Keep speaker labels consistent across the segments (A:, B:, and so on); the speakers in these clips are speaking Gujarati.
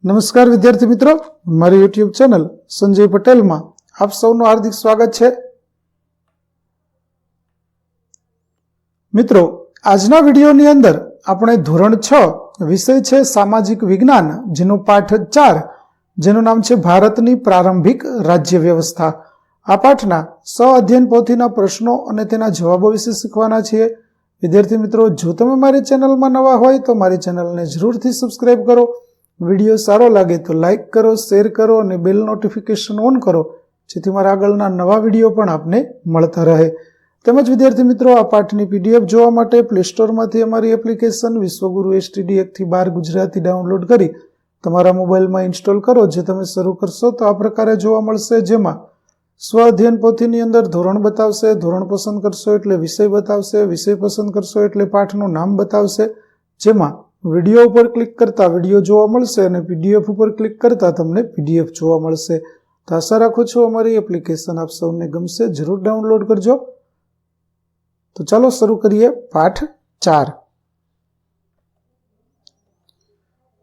A: નમસ્કાર વિદ્યાર્થી મિત્રો, મારી યુટ્યુબ ચેનલ સંજય પટેલમાં આપ સૌનું હાર્દિક સ્વાગત છે. મિત્રો, આજના વિડીયોની અંદર આપણે ધોરણ 6 વિષય છે સામાજિક વિજ્ઞાન, જેનો પાઠ 4 જેનું નામ છે ભારતની પ્રારંભિક રાજ્ય વ્યવસ્થા. આ પાઠના અધ્યયન પોથીના પ્રશ્નો અને તેના જવાબો વિશે શીખવાના છીએ. વિદ્યાર્થી મિત્રો, જો તમે મારી ચેનલમાં નવા હોય તો મારી ચેનલને જરૂરથી સબસ્ક્રાઇબ કરો. વિડીયો સારો લાગે તો લાઇક કરો, શેર કરો અને બેલ નોટિફિકેશન ઓન કરો, જેથી મારા આગળના નવા વિડીયો પણ આપને મળતા રહે. તેમજ વિદ્યાર્થી મિત્રો, આ પાઠની PDF જોવા માટે પ્લે સ્ટોરમાંથી અમારી એપ્લિકેશન વિશ્વગુરુ STD 1-12 ગુજરાતી ડાઉનલોડ કરી તમારા મોબાઈલમાં ઇન્સ્ટોલ કરો. જે તમે શરૂ કરશો તો આ પ્રકારે જોવા મળશે, જેમાં સ્વ અધ્યયન પોથીની અંદર ધોરણ બતાવશે, ધોરણ પસંદ કરશો એટલે વિષય બતાવશે, વિષય પસંદ કરશો એટલે પાઠનું નામ બતાવશે, જેમાં વિડીયો ઉપર ક્લિક કરતા વિડીયો જોવા મળશે અને PDF ઉપર ક્લિક કરતા તમને PDF જોવા મળશે. તો આશા રાખું છું અમારી એપ્લિકેશન આપ સૌને ગમશે. જરૂર ડાઉનલોડ કરજો. તો ચાલો શરૂ કરીએ પાઠ 4.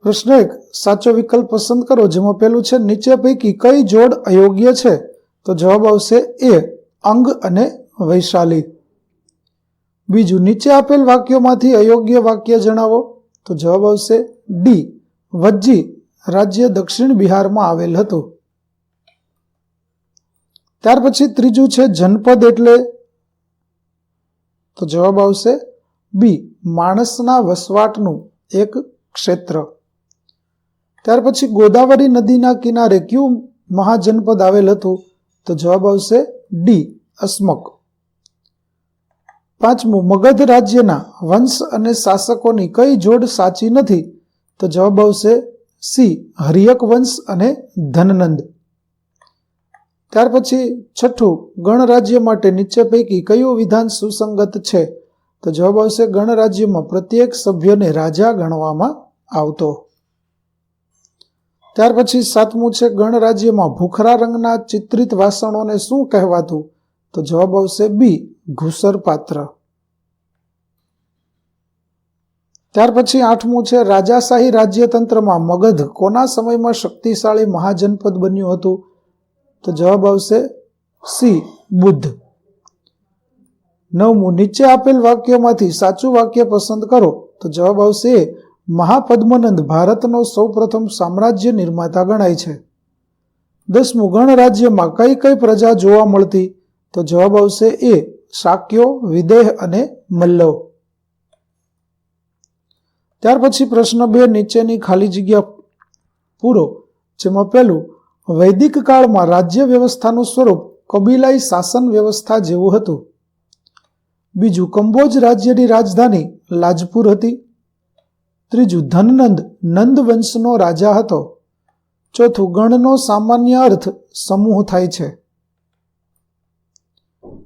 A: પ્રશ્ન 1, સાચો વિકલ્પ પસંદ કરો. જેમાં પહેલું છે, નીચે પૈકી કઈ જોડ અયોગ્ય છે? તો જવાબ આવશે A, અંગ અને વૈશાલી. બીજું, નીચે આપેલ વાક્યોમાંથી અયોગ્ય વાક્ય જણાવો. તો જવાબ આવશે D, વજ્જી રાજ્ય દક્ષિણ બિહારમાં આવેલ હતું. ત્યાર પછી ત્રીજું છે, જનપદ એટલે? તો જવાબ આવશે B, માણસના વસવાટનું એક ક્ષેત્ર. ત્યાર પછી ગોદાવરી નદીના કિનારે કયું મહાજનપદ આવેલ હતું? તો જવાબ આવશે D, અસ્મક. પાંચમું, મગધ રાજ્યના વંશ અને શાસકોની કઈ જોડ સાચી નથી? તો જવાબ આવશે C, હર્યક વંશ અને ધનનંદ. ત્યાર પછી છઠ્ઠું, ગણરાજ્ય માટે નીચે પૈકી કયું વિધાન સુસંગત છે? તો જવાબ આવશે ગણરાજ્યમાં પ્રત્યેક સભ્યને રાજા ગણવામાં આવતો. ત્યાર પછી સાતમું છે, ગણરાજ્યમાં ભૂખરા રંગના ચિત્રિત વાસણોને શું કહેવાતું? તો જવાબ આવશે B, ઘૂસર પાત્ર. ત્યાર પછી આઠમું છે, રાજાશાહી રાજ્યતંત્રમાં મગધ કોના સમયમાં શક્તિશાળી મહાજનપદ બન્યું હતું? તો જવાબ આવશે C, બુદ્ધ. નવમું, નીચે આપેલ વાક્યોમાંથી સાચું વાક્ય પસંદ કરો. તો જવાબ આવશે A, મહાપદ્મનંદ ભારતનો સૌપ્રથમ સામ્રાજ્ય નિર્માતા ગણાય છે. 10મું, ગણરાજ્યમાં કઈ કઈ પ્રજા જોવા મળતી? તો જવાબ આવશે A, શાક્યો, વિદેહ અને મલ્લવ. ત્યાર પછી પ્રશ્ન 2, નીચેની ખાલી જગ્યા પૂરો. જેમાં પહેલું, વૈદિક કાળમાં રાજ્ય વ્યવસ્થાનું સ્વરૂપ કબીલાઈ શાસન વ્યવસ્થા જેવું હતું. બીજું, કંબોજ રાજ્યની રાજધાની લાજપુર હતી. ત્રીજું, ધનનંદ નંદ વંશનો રાજા હતો. ચોથું, ગણનો સામાન્ય અર્થ સમૂહ થાય છે.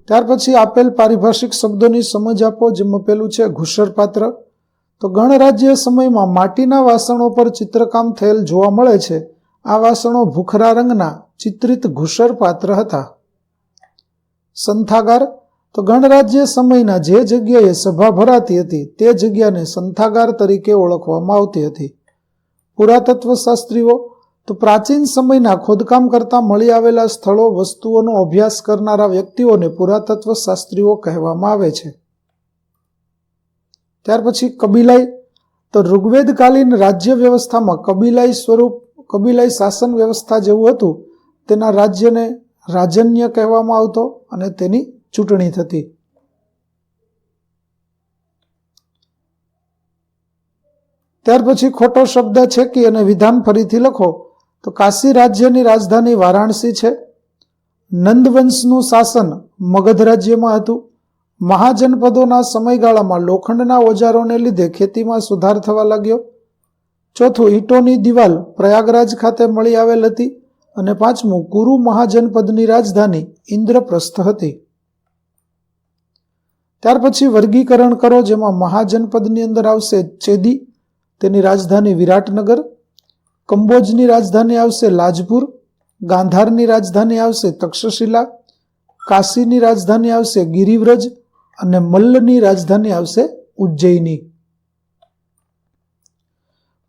A: ત્યાર પછી આપેલ પારિભાષિક શબ્દોની સમજ આપો. જેમાં પેલું છે, ઘૂસર પાત્ર. તો ગણરાજ્ય સમયમાં માટીના વાસણો પર ચિત્રકામ થયેલ જોવા મળે છે. આ વાસણો ભૂખરા રંગના ચિત્રિત ઘૂસર પાત્ર હતા. સંથાગાર. તો ગણરાજ્ય સમયના જે જગ્યાએ સભા ભરાતી હતી તે જગ્યાને સંથાગાર તરીકે ઓળખવામાં આવતી હતી. પુરાતત્વ શાસ્ત્રીઓ. તો પ્રાચીન સમયના ખોદકામ કરતા મળી આવેલા સ્થળો, વસ્તુઓનો અભ્યાસ કરનારા વ્યક્તિઓને પુરાતત્વ શાસ્ત્રીઓ કહેવામાં આવે છે. ત્યાર પછી કબીલાઈ. તો ઋગ્વેદકાલીન રાજ્ય વ્યવસ્થામાં કબીલાઈ શાસન વ્યવસ્થા જેવું હતું. તેના રાજ્યને રાજન્ય કહેવામાં આવતો અને તેની ચૂંટણી થતી. ત્યાર પછી ખોટો શબ્દ છે કે અને વિધાન ફરીથી લખો. તો કાશી રાજ્યની રાજધાની વારાણસી છે. નંદવંશનું શાસન મગધ રાજ્યમાં હતું. મહાજનપદોના સમયગાળામાં લોખંડના ઓજારોને લીધે ખેતીમાં સુધાર થવા લાગ્યો. ચોથું, ઈંટોની દિવાલ પ્રયાગરાજ ખાતે મળી આવેલ હતી. અને પાંચમું, કુરુ મહાજનપદની રાજધાની ઇન્દ્રપ્રસ્થ હતી. ત્યાર પછી વર્ગીકરણ કરો. જેમાં મહાજનપદની અંદર આવશે ચેદી, તેની રાજધાની વિરાટનગર. કંબોજની રાજધાની આવશે લાજપુર. ગાંધારની રાજધાની આવશે તક્ષશિલા. કાશીની રાજધાની આવશે ગિરિવ્રજ અને મલ્લની રાજધાની આવશે ઉજ્જૈની.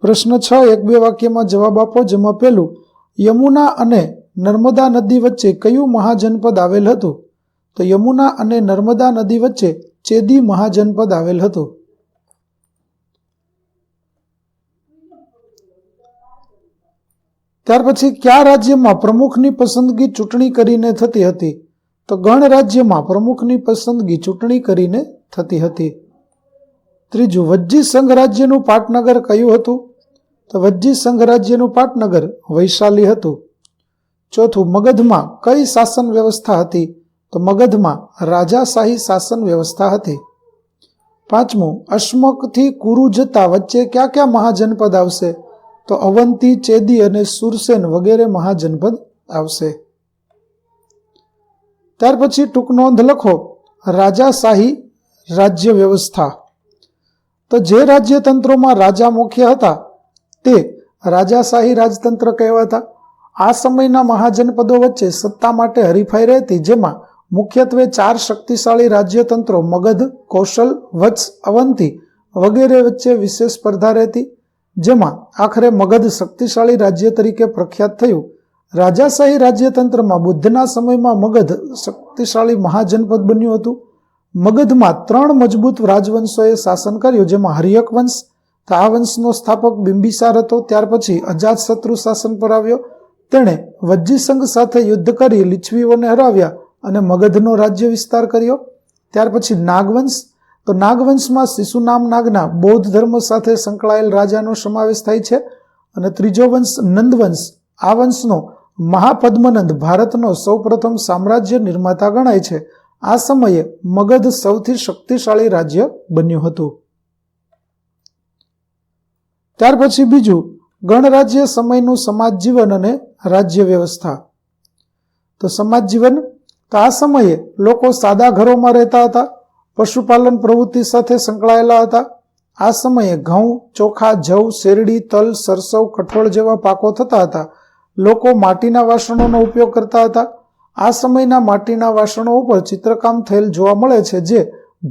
A: પ્રશ્ન 6 1-2 વાક્યમાં જવાબ આપો, જેમાં પહેલું, યમુના અને નર્મદા નદી વચ્ચે કયું મહાજનપદ આવેલ હતું? તો યમુના અને નર્મદા નદી વચ્ચે ચેદી મહાજનપદ આવેલ હતું. ત્યાર પછી કયા રાજ્યમાં પ્રમુખની પસંદગી ચૂંટણી કરીને થતી હતી? તો ગણ રાજ્યમાં પ્રમુખની પસંદગી ચૂંટણી કરીને થતી હતી. ત્રીજું, વજ્જી સંઘ રાજ્યનું પાટનગર કયું હતું? તો વજ્જી સંઘ રાજ્યનું પાટનગર વૈશાલી હતું. ચોથું, મગધમાં કઈ શાસન વ્યવસ્થા હતી? તો મગધમાં રાજાશાહી શાસન વ્યવસ્થા હતી. પાંચમું, અશ્મકથી કુરુ જતા વચ્ચે કયા કયા મહાજનપદ આવશે? તો અવંતી, ચેદી અને સુરસેન વગેરે મહાજનપદ આવશે. ત્યાર પછી ટૂંક નોંધ લખો, રાજાશાહી રાજ્ય વ્યવસ્થા. તો જે રાજ્યતંત્રોમાં રાજા મુખ્ય હતા તે રાજાશાહી રાજતંત્ર કહેવાતા. આ સમયના મહાજનપદો વચ્ચે સત્તા માટે હરીફાઈ રહેતી, જેમાં મુખ્યત્વે 4 શક્તિશાળી રાજ્યતંત્રો મગધ, કૌશલ, વત્સ, અવંતી વગેરે વચ્ચે વિશેષ સ્પર્ધા રહેતી, જેમાં આખરે મગધ શક્તિશાળી રાજ્ય તરીકે પ્રખ્યાત થયું. રાજાશાહી રાજ્યતંત્રમાં બુદ્ધના સમયમાં મગધ શક્તિશાળી મહાજનપદ બન્યું હતું. મગધમાં 3 મજબૂત રાજવંશોએ શાસન કર્યું, જેમાં હર્યક વંશ, તો આ વંશનો સ્થાપક બિંબિસાર હતો. ત્યાર પછી અજાતશત્રુ શાસન પર આવ્યો. તેણે વજ્જી સંઘ સાથે યુદ્ધ કરી લીછવીઓને હરાવ્યા અને મગધનો રાજ્ય વિસ્તાર કર્યો. ત્યાર પછી નાગવંશ, તો નાગવંશમાં શિશુનામ નાગના બૌદ્ધ ધર્મ સાથે સંકળાયેલ રાજાનો સમાવેશ થાય છે. અને ત્રીજો વંશ નંદવંશ, આ વંશનો મહાપદ્મનંદ ભારતનો સૌપ્રથમ સામ્રાજ્ય નિર્માતા ગણાય છે. આ સમયે મગધ સૌથી શક્તિશાળી રાજ્ય બન્યું હતું. ત્યાર પછી બીજું, ગણરાજ્ય સમયનું સમાજ જીવન અને રાજ્ય વ્યવસ્થા. તો સમાજ જીવન, તો આ સમયે લોકો સાદા ઘરોમાં રહેતા હતા, પશુપાલન પ્રવૃત્તિ સાથે સંકળાયેલા હતા. આ સમયે ઘઉં, ચોખા, જવ, શેરડી, તલ, સરસવ, કઠોળ જેવા પાકો થતા હતા. લોકો માટીના વાસણોનો ઉપયોગ કરતા હતા. આ સમયના માટીના વાસણો ઉપર ચિત્રકામ થયેલ જોવા મળે છે, જે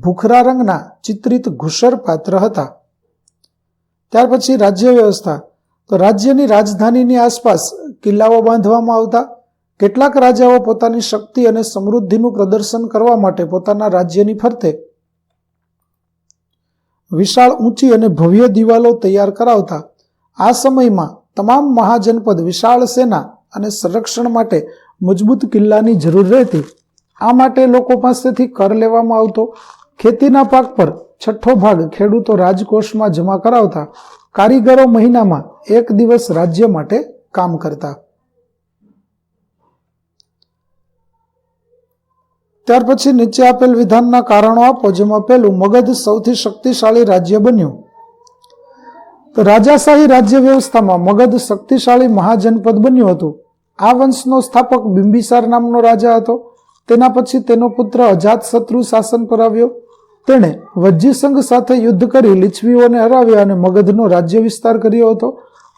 A: ભૂખરા રંગના ચિત્રિત ઘુસર પાત્ર હતા. ત્યાર પછી રાજ્ય વ્યવસ્થા. તો રાજ્યની રાજધાનીની આસપાસ કિલ્લાઓ બાંધવામાં આવતા. કેટલાક રાજાઓ પોતાની શક્તિ અને સમૃદ્ધિનું પ્રદર્શન કરવા માટે પોતાના રાજ્યની ફરતે વિશાળ, ઊંચી અને ભવ્ય દિવાલો તૈયાર કરાવતા. આ સમયમાં તમામ મહાજનપદ વિશાળ સેના અને સંરક્ષણ માટે મજબૂત કિલ્લાની જરૂર રહેતી. આ માટે લોકો પાસેથી કર લેવામાં આવતો. ખેતીના પાક પર 6ઠ્ઠો ભાગ ખેડૂતો રાજકોષમાં જમા કરાવતા. કારીગરો મહિનામાં 1 દિવસ રાજ્ય માટે કામ કરતા. ત્યાર પછી નીચે આપેલ વિધાનના કારણો આપો, જેમાં પહેલું, મગધ સૌથી શક્તિશાળી રાજ્ય બન્યું. તો રાજાશાહી રાજ્ય વ્યવસ્થામાં મગધ શક્તિશાળી મહાજનપદ બન્યું હતું. આ વંશનો સ્થાપક બિંબિસાર નામનો રાજા હતો. તેના પછી તેનો પુત્ર અજાતશત્રુ શાસન પર આવ્યો. તેણે વજ્જી સંઘ સાથે યુદ્ધ કરી લીછવીઓને હરાવ્યા અને મગધનો રાજ્ય વિસ્તાર કર્યો હતો.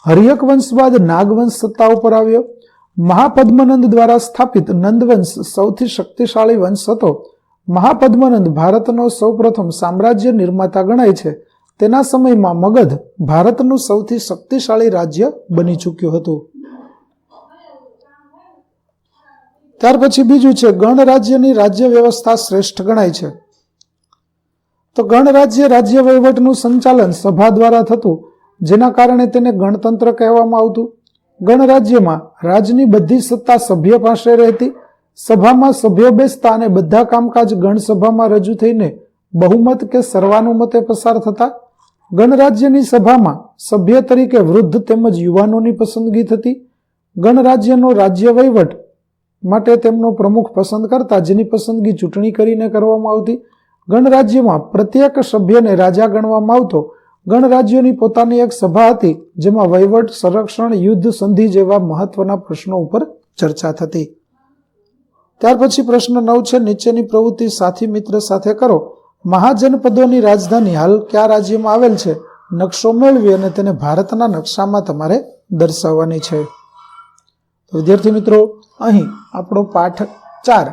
A: હર્યક વંશ બાદ નાગવંશ સત્તા ઉપર આવ્યો. મહાપદ્મનંદ દ્વારા સ્થાપિત નંદવંશ સૌથી શક્તિશાળી વંશ હતો. મહાપદ્મનંદ ભારતનો સૌપ્રથમ સામ્રાજ્ય નિર્માતા ગણાય છે. તેના સમયમાં મગધ ભારતનું સૌથી શક્તિશાળી રાજ્ય બની ચૂક્યું હતું. ત્યાર પછી બીજું છે, ગણરાજ્યની રાજ્ય વ્યવસ્થા શ્રેષ્ઠ ગણાય છે. તો ગણરાજ્ય રાજ્ય વહીવટનું સંચાલન સભા દ્વારા થતું, જેના કારણે તેને ગણતંત્ર કહેવામાં આવતું. ગણરાજ્યમાં રાજની બધી સત્તા સભ્ય પાસે રહેતી. સભામાં સભ્યો બેસતા અને બધા કામકાજ ગણસભામાં રજૂ થઈને બહુમત કે સર્વાનુમતે પસાર થતા. ગણરાજ્યની સભામાં સભ્ય તરીકે વૃદ્ધ તેમજ યુવાનોની પસંદગી થતી. ગણરાજ્યનો રાજ્ય વહીવટ માટે તેમનો પ્રમુખ પસંદ કરતા, જેની પસંદગી ચૂંટણી કરીને કરવામાં આવતી. ગણરાજ્યમાં પ્રત્યેક સભ્યને રાજા ગણવામાં આવતો. ગણરાજ્યોની પોતાની એક સભા હતી, જેમાં વહીવટ, સંરક્ષણ, યુદ્ધ, સંધિ જેવા મહત્વના પ્રશ્નો ઉપર ચર્ચા થતી. ત્યાર પછી પ્રશ્ન 9 છે, નીચેની પ્રવૃત્તિ સાથી મિત્ર સાથે કરો. મહાજનપદોની રાજધાની હાલ કયા રાજ્યમાં આવેલ છે? નકશો મેળવી અને તેને ભારતના નકશામાં તમારે દર્શાવવાની છે. વિદ્યાર્થી મિત્રો, અહીં આપણો પાઠ 4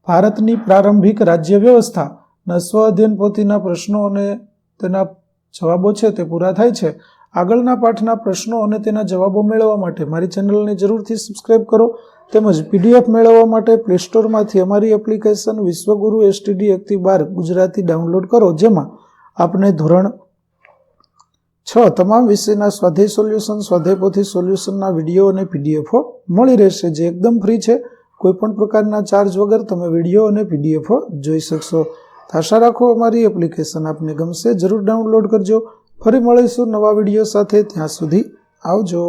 A: ભારતની પ્રારંભિક રાજ્ય વ્યવસ્થા સ્વ અધ્યયન પોથીના પ્રશ્નો અને તેના જવાબો છે તે પૂરા થાય છે. આગળના પાઠના પ્રશ્નો અને તેના જવાબો મેળવવા માટે મારી ચેનલને જરૂરથી સબસ્ક્રાઇબ કરો. તેમજ PDF મેળવવા માટે પ્લે સ્ટોરમાંથી અમારી એપ્લિકેશન વિશ્વગુરુ STD 1-12 ગુજરાતી ડાઉનલોડ કરો, જેમાં આપને ધોરણ 6 તમામ વિષયના સ્વાધ્યાય સોલ્યુશન, સ્વાધ્યાય પોથી સોલ્યુશનના વિડીયો અને PDF મળી રહેશે, જે એકદમ ફ્રી છે. કોઈપણ પ્રકારના ચાર્જ વગર તમે વિડીયો અને PDF જોઈ શકશો. આશા રાખો અમારી એપ્લિકેશન આપને ગમશે. જરૂર ડાઉનલોડ કરજો. ફરી મળીશું નવા વિડીયો સાથે. ત્યાં સુધી આવજો.